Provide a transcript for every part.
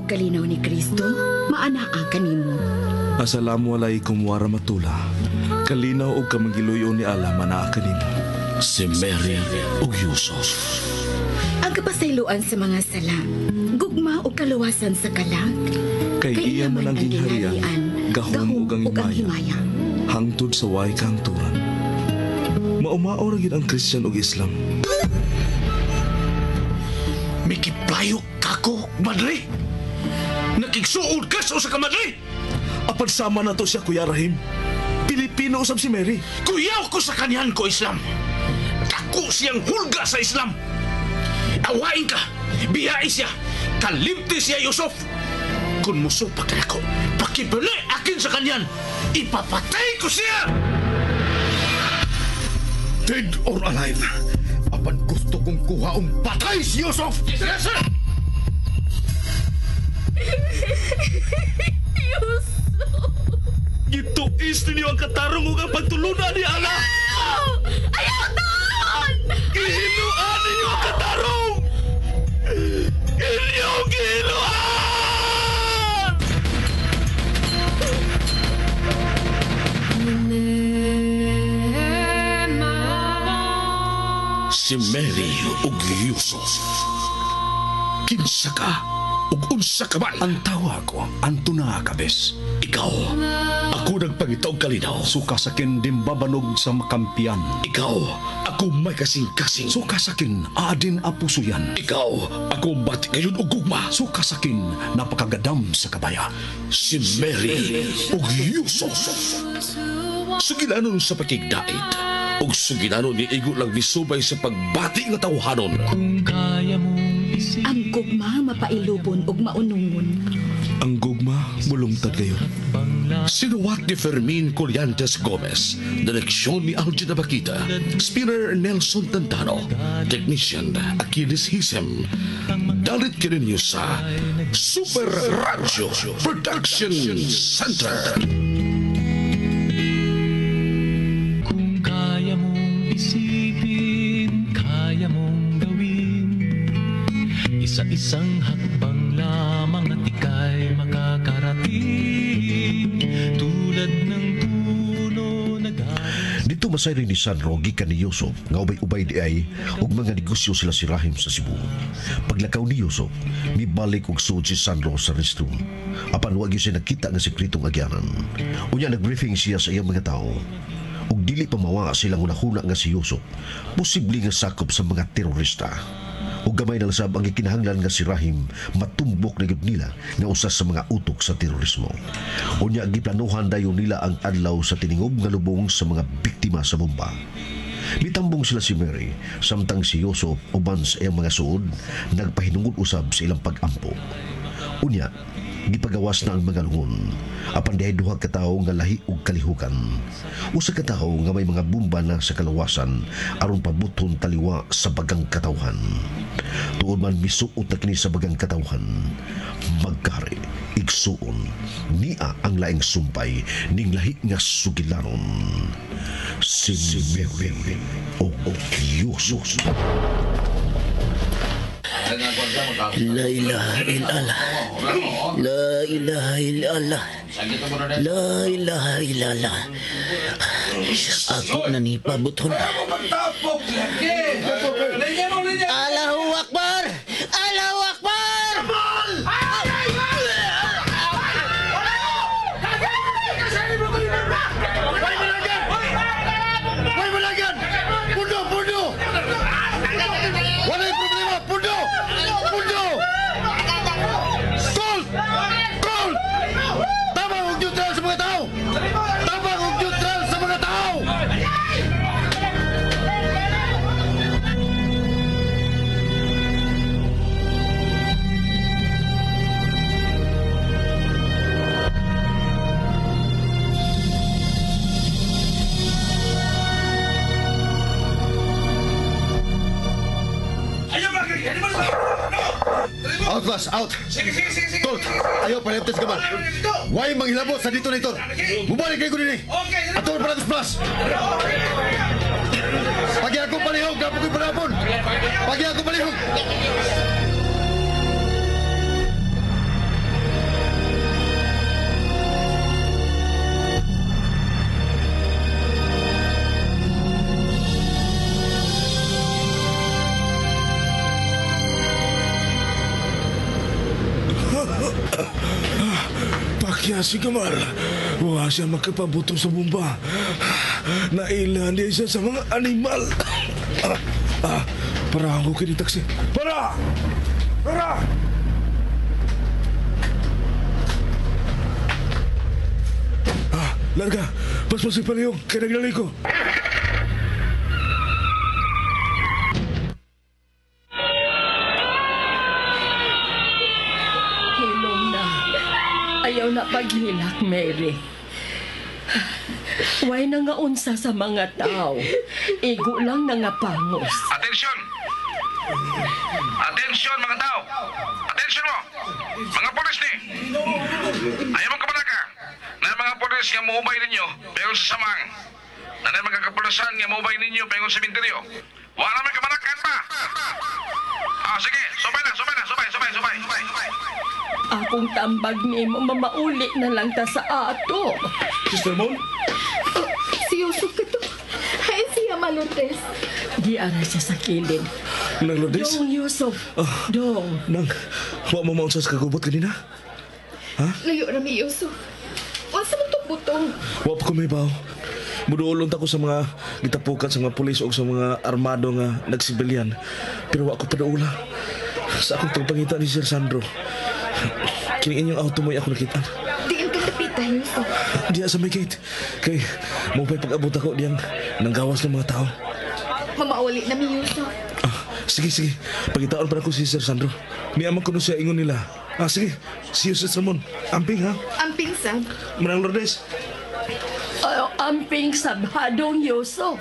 kalinaw ni Kristo, maanaa kanimo. Assalamualaikum warahmatullah. Kalinaw og kamangiluyo ni Allah manaa kanimo. Si Mary ug Yusuf. Ang kapasayloan sa mga sala, gugma o kaluwasan sa kalag, Kay iya man ang gingharian, gahom ug ang himaya, hangtod sa way kahangturan. Maumao ra gid ang Christian ug Islam. Mikiplayo kako, madre. Nakigsuod ka sa usa ka madre. Apan sama na to siya, Kuya Rahim. Pilipino usab si Mary. Kuyaw ko sa kanyan ko Islam. Dako siyang hulga sa Islam. Awain ka, biyain siya, kalimti siya Yusuf. Kung musupak ka ako, pakibali akin sa kanyan, ipapatay ko siya! Dead or alive, apan gusto kong kuhaong patay si Yusuf! Yes, sir! Yusuf! Gituis ninyo ang katarong ug ang pagtulunan ni Allah. Ayaw doon! Gihinuan ninyo ang katarong! Inyong gihinuan! Si Mary ug Yusuf. Kinsa ka ug unsa ka man? Ang tawa ko, Antuna Kabes. Ikaw, ako nagpangitaw kalinaw. Suka sakin dimbabanog sa makampiyan. Ikaw, ako may kasing-kasing. Suka sakin adin apuso yan. Ikaw, ako bati kayon og gugma. Suka sakin napakagadam sa kabaya. Si Mary ug Yusuf. Sugilanon sa pakigdait. Ug sugilanon ni igo lang misubay sa pagbati nga tawhanon. Ang gugma mapailubon ug maunungon. Ang gugma mulungtad kayo. Sinuwat ni Fermin Colliantes Gomez, direksyon ni Algina Bakita, spinner Nelson Tantano, technician Achilles Hisem. Dalit kininyo sa Super Radio Production Center. Kung kaya mong isipin, kaya mong gawin, isa-isang hakbang lamang at ika'y makakarating, tulad ng puno na galing. Dito masayri ni Sandro gikan ni Yusuf nga ubay-ubay di ay ug mga negosyo sila si Rahim sa Cebu. Paglakaw ni Yusuf, mibalik og suod si Sandro sa restroom. Apan wa gyud siya nakita nga sekretong agyanan. Unya nagbriefing siya sa iyang mga tao. Ug dili pa mawa silang unahuna nga si Yusuf, posible nga sakop sa mga terorista. Ug gamay na lasab ang gikinahanglan nga si Rahim matumbok na gyud nila nga usa sa mga utok sa terorismo. Unya giplanuhan dayon nila ang adlaw sa tiningob nga lubong sa mga biktima sa bomba. Mitambong sila si Mary samtang si Yusuf uban sa iyang mga suod nagpahinungod usab sa ilang pag-ampo. Unya gipagawas na ang mga lungon apan dihay duha ka tawo nga lahi ug kalihukan. Usa ka tawo nga may mga bomba na sa kalawasan aron pabuton taliwa sa bagang katawhan. Tuod man misuot na kini sa bagang katawhan, magkari igsuon niya ang laing sumpay ning lahi nga sugilanon. Si Mary o Yusuf. La ilaha illallah. La ilaha illallah. La ilaha illallah. Ako na ni pabuton. Allahu Akbar! Allahu Akbar! May malagan! Pundo! Pundo! Walay problema! Pundo! Pundo! Gold! Gold! Tabang og neutral sa mga tao! Tabang og neutral sa mga tao! Out, boss! Out! Gold! Ayaw, paliptes ka man! Huwag manghilabot sa detonator! Bumalik kayo ko din eh! Ato ang Paratus Plus! Pagi ako palihog, dapat ko'y panapon! Pagi ako palihog! Kaya si Kamal, wala siya makapabuto sa bomba. Nailan niya siya sa mga animal. Para ako kini taksi. Para! Para! Larga, pas si Palihog, kaya naglalay ko. Hilom na. Ayaw na paghilak, Mary. Way na nga unsa sa mga tao. Igo lang na nga pangos. Atensyon! Atensyon, mga tao! Atensyon mo! Mga polis ni! Ayaw mong kabalaka! Na mga polis nga muubay ninyo, pegon sa samang. Na mga kapulisan nga muubay ninyo, pegon sa sementeryo. Wala naman kabalakan pa! Sige, subay na! Akong tambag ni mo, mamauli na lang ta sa ato. Sister Mon? Si Yusuf ka to. Hay siya malutes. Di ara siya sa kilid. Nang Lourdes? Dong, Yusuf. Dong. Nang, huwag mo maunsa sa kagubot kanina? Layo na mi Yusuf. Wasa mo itong butong. Huwag ko may baw. Muduulon ko sa mga gitapukan sa mga pulis o sa mga armado nga nagsibilyan. Pero wag ko padaula. Sa akong pagpangita ni Sir Sandro. Kini inyong auto mo'y ako nakita. Diin ka kapitan, Yusuf. Diya sa may gate. Kay, mo pa'y pag-abot ako diyang nanggawas ng mga tao. Mamauli na mi Yusuf. Sige. Pagitaon pa ako si Sir Sandro. Niyaman ko na siya ingon nila. Sige. See you, Sir Ramon. Amping, ha? Amping sab. Manang Lourdes. Amping sabhadong Yusuf.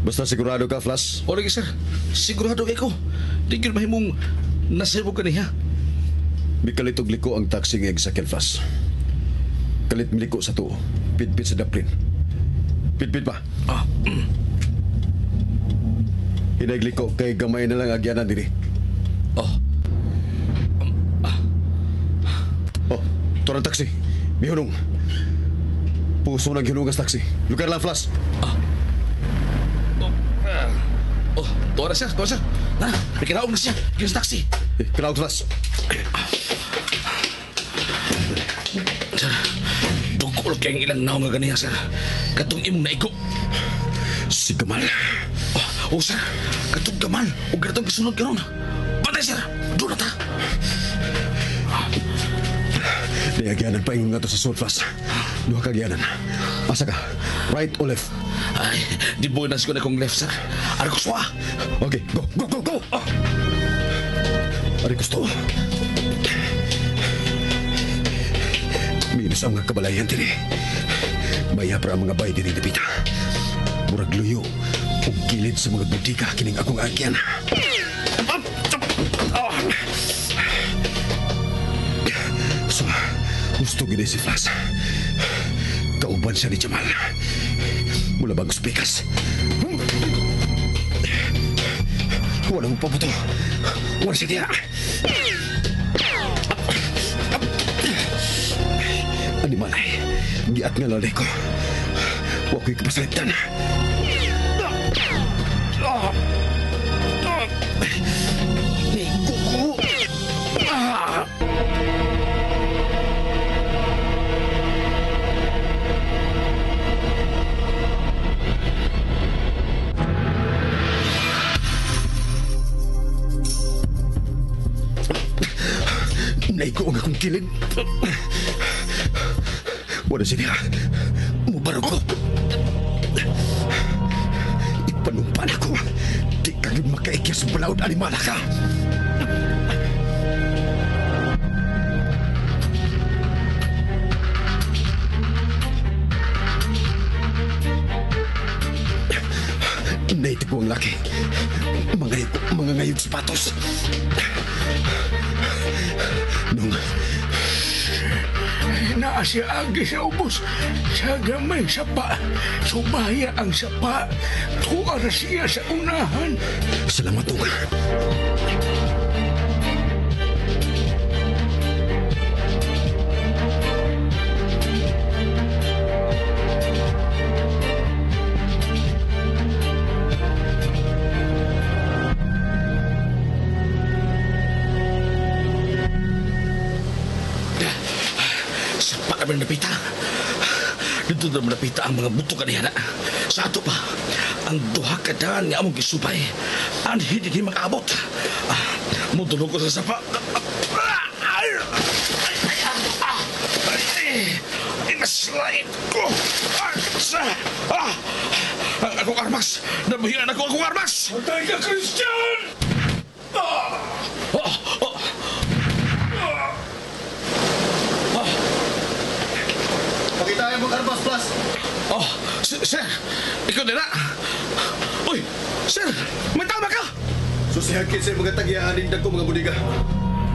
Basta sigurado ka, Flash? O lagi, sir. Sigurado kayo ko. Di yun mahimong nasibog ka niya. May kalitog liko ang taxi ng sakyan, Flash. Kalit miliko sa tuo. Pitpit sa daplin. Pitpit pa. Hinagliko kay gamay na lang agyanan diri. Turang taxi. Bihunong. Puso ng hinugas taxi. Lugar lang, Flash. Tuwa na, sir. May kinaog na siya. Yung taxi. Kinaog, Flash. Sir, tungkol kayong ilang naong nga ganiya, sir. Katong imong naigo. Si Gamal. Sir. Katong Gamal. O ganitong kasunod ka nun. Patay, sir. Doon na ta. Niagyanan pa ingon nga to sa sword, Flash. Duha kagyanan. Asa ka? Right o left? Ay, di buenas ko na kong left, sir. Ari ko swa. Okay, go! Ari gusto. Minis ang mga kabalayan diri. Maya para ang mga bay diri dapita. Murag luyo. Ug gilid sa mga butika kining akong agyan. So, gusto gina si Flash. Kauban siya ni Jamal. Mula bago spikas. Walang pabuto. Wala siya diya. Animalay. Giat nga lalay ko. Huwag ko'y kapasalitan. Ni kuku. Naiko ang akong kilid. Wala siya. Mubarog ko. Ipanumpan ako. Di ka rin makaikya sa balaod animala ka. Naiti ko ang laki. Mga ngayog sapatos. naa siya agi sa ubos. Sa gamay sapa. Subaya ang sapa. Tuara siya sa unahan. Salamat tong. Sapa naman napita. Dito naman napita ang mga buto kaniya na. Sa ato pa, ang duha ka daan nga among gisupay. Ang hindi makaabot. Mutulog ko sa sapa. Inaslide ko. Ang akong armas. Nabuhian ako akong armas. Patay ka, Christian! Pakita mo armas plus. Oh, sir, ikaw na. Uy, sir, may tama ka. Susihagkit sa mga tagiaanin ko mga budiga.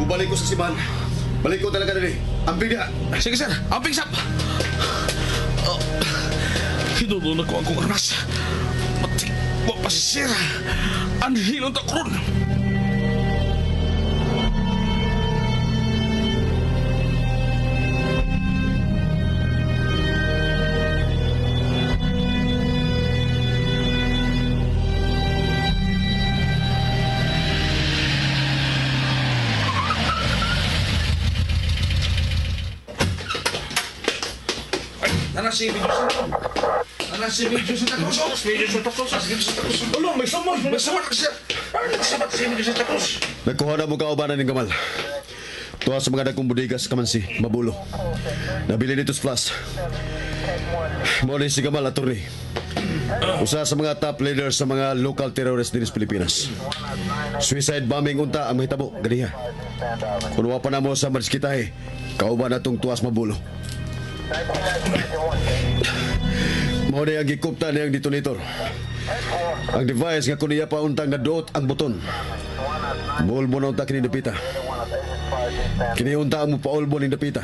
Bubalik ko sa siman. Balik ko talaga dali. Amping dia. Sige, sir, amping sap. Hinulunod ko akong armas. Matik mo pa si sir. Ang hilong takron. Si Medyo sa takos. Medyo sa takos. Ulo, may samot. May samot kasi. Nagsabat si Medyo sa takos. Nagkuha na mo kaubanan ng Gamal. Tuwa sa mga dagkong budigas kamansi, mabulo. Nabili nito sa Plus. Muna si Gamal, attorney. Usa sa mga top leaders sa mga local terrorists din sa Pilipinas. Suicide bombing unta ang mahitabo, ganiha. Kunuwa pa na mo sa Marskitahe, kauban na itong tuwas mabulo. Mao na ang gikupta niyang detonator. Ang device nga kuniya pa untang nga doot ang buton. Mulbo na unta kini dapita. Kini unta ang mupaulbo ning dapita.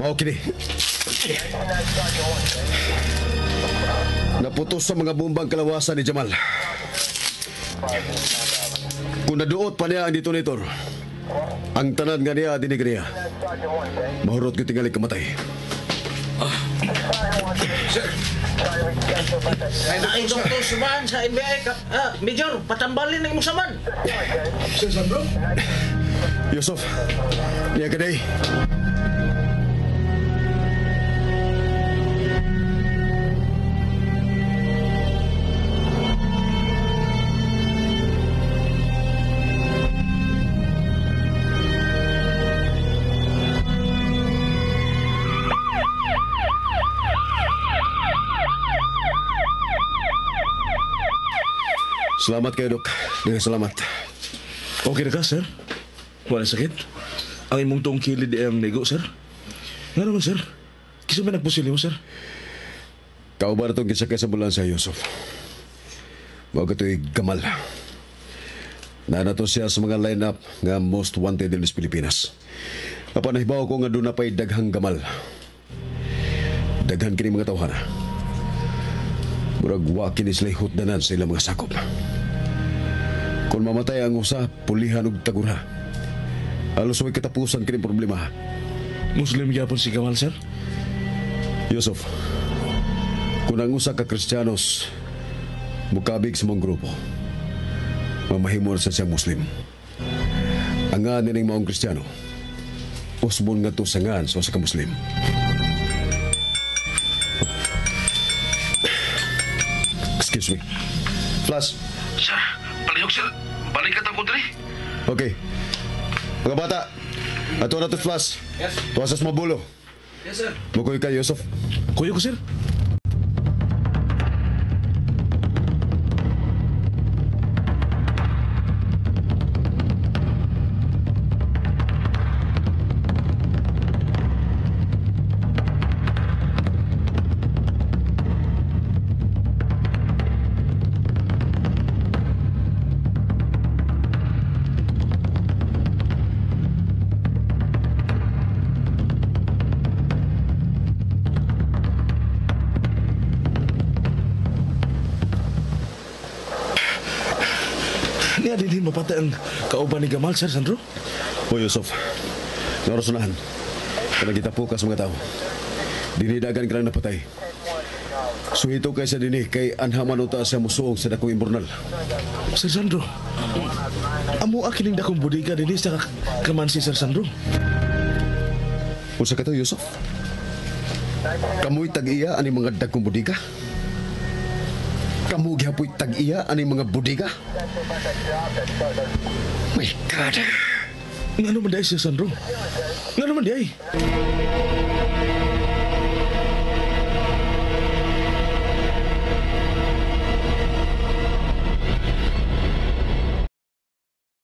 Mao kini. Naputos sa mga bumbang kalawasan ni Jamal. Kung naduot pa niya ang detonator, ang tanan nga niya dinigriya. Mahurot ko tingali kamatay. Sir, Ay, doktor Suman sa NBI. Major, patambalin ng musaman. Sir Sandro? Yusuf, niya ka day. Salamat kayo, Dok. Dengan salamat. Okay na ka, sir? Wala sakit? Ang imong tong kilid ang nego, sir? Nga naman, sir? Kisa ba nagpusili mo, sir? Kaubar itong kisakay sa ambulansya, Yusuf. Mao ka ito'y Gamal. Nanato siya sa mga line-up nga most wanted in this Pilipinas. Kapanahibaw ko nga doon na pa'y daghang Gamal. Daghan kini mga tawhana. Murag wakin islay hutdanan sa ilang mga sakop. Kung mamatay ang usa, pulihan og tagura. Halos way katapusan kini problema. Muslim yapon si Gamal, sir? Yusuf, kung ang usa ka Kristiyanos mukabig sa mong grupo, mamahimor sa siyang Muslim. Ang nga nining maong Kristiyano, usbon nga to sa ngan sa usa ka Muslim. Excuse me. Flash. Sir, palihog, sir. Balik ka tangkong dali. Okay. Mga bata, ato na to Flash. Yes. Tuwasas mabulo. Yes, sir. Mukoy ka, Yusuf. Kuya ko, sir. Niya din mapatay ang kauban ni Gamal, Sir Sandro. O Yusuf, narosunahan. Kaya kita po sa mga tao. Dinidagan ka lang napatay. Suhito kay sa dinih kay anhaman uta siya musuog sa dakong imburnal. Sir Sandro, amo akining dakong budiga din sa kamansi, Sir Sandro. Usa ka to, Yusuf? Kamu'y tag-iya ani mga dagkong budiga? Kamu gihapoy tag-iya ani mga budiga? My God! Nga naman day, Sir Sandro. Nga naman day.